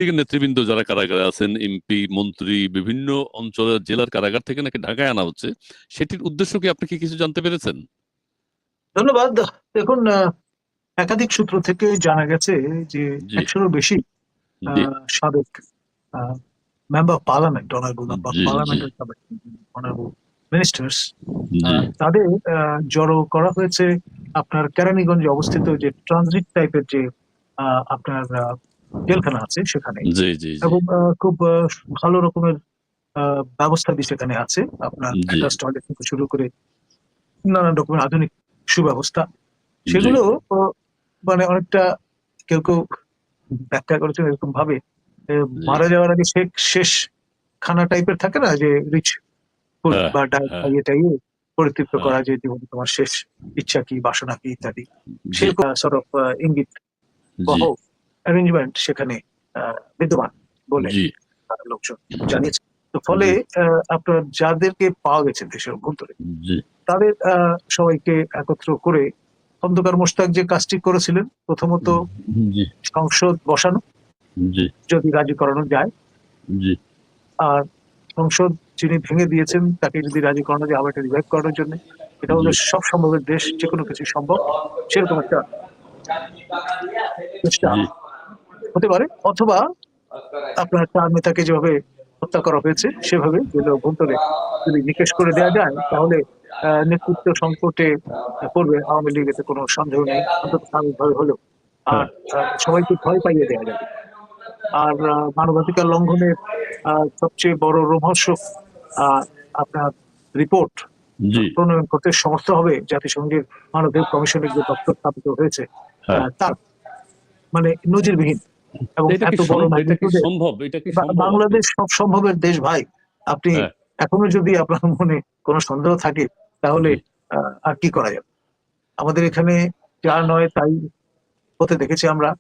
নেতৃবৃন্দ যারা কারাগারে আছেন, এমপি, মন্ত্রী, বিভিন্ন অঞ্চলের জেলার কারাগার থেকে নাকি ঢাকায় আনা হচ্ছে, সেটির উদ্দেশ্য কি আপনি কি কিছু জানতে পেরেছেন? ধন্যবাদ। দেখুন, একাধিক সূত্র থেকে জানা গেছে যে জি 100-এরও বেশি জি সাবেক member of parliament, honourable member of জি জি পার্লামেন্টের সাবেক অনারেবল মিনিস্টার্স, জি তাদের জড়ো করা হয়েছে আপনার কেরানীগঞ্জে অবস্থিত যে ট্রানজিট টাইপের যে আপনার জেলখানা আছে সেখানে। জি জি জি এবং খুব ভালো রকমের ব্যবস্থা সেখানে আছে। আপনার জি অ্যাটাচ টয়লেট থেকে শুরু করে নানান রকমের আধুনিক সুব্যবস্থা, জি সেগুলো মানে অনেকটা কেউ কেউ ব্যাখ্যা করেছেন এরকম ভাবে, জি মারা যাওয়ার আগে শেষ খানা টাইপের থাকে না, যে রিচ ফুড হ্যাঁ বা ডায়েট হ্যাঁ খাইয়ে টাইয়ে পরিতৃপ্ত হ্যাঁ করা, যে জীবনে তোমার শেষ ইচ্ছা কি, বাসনা কি ইত্যাদি, জি সেরকম সর্ট অফ ইঙ্গিত জি বহ অ্যারেঞ্জমেন্ট সেখানে বিদ্যমান বলে জি লোকজন জানিয়েছে। তো ফলে জি আপনার যাদেরকে পাওয়া গেছে দেশের অভ্যন্তরে, জি তাদের সবাইকে একত্র করে খন্দকার মোশতাক যে কাজটি করেছিলেন, প্রথমত জি সংসদ বসানো, জি যদি রাজি করানো যায়, জি আর সংসদ যিনি ভেঙে দিয়েছেন তাকে যদি রাজি করানো যায় আবার এটা রিভাইভ করানোর জন্য। এটা জি হলো সব সম্ভবের দেশ, যে কোনো কিছু সম্ভব, সেরকম একটা চেষ্টা জি হতে পারে। অথবা আপনার চার নেতাকে যেভাবে হত্যা করা হয়েছে সেভাবে জেলের অভ্যন্তরে যদি নিকেশ করে দেওয়া যায়, তাহলে নেতৃত্ব সংকটে পড়বে আওয়ামী লীগ, এতে কোনো সন্দেহ নেই, অন্তত স্বাভাবিকভাবে হলেও। আর হ্যাঁ সবাইকে ভয় পাইয়ে দেওয়া যাবে। আর মানবাধিকার লঙ্ঘনের সবচেয়ে বড় রোমহর্ষক আহ, আপনার রিপোর্ট জি প্রণয়ন করতে সমর্থ হবে জাতিসংঘের মানবাধিকার কমিশনের যে দপ্তর স্থাপিত হয়েছে, হ্যাঁ। তার মানে নজিরবিহীন এবং এটা কি এত বড় এটা কি ম্যাগনিটিউডের সম্ভব? এটা কি সম্ভব আপনি? বাংলাদেশ সব সম্ভবের দেশ ভাই। আপনি হ্যাঁ এখনো যদি আপনার মনে কোনো সন্দেহ থাকে, তাহলে জি আর কি করা যাবে? আমাদের এখানে যা নয় তাই হতে দেখেছি আমরা।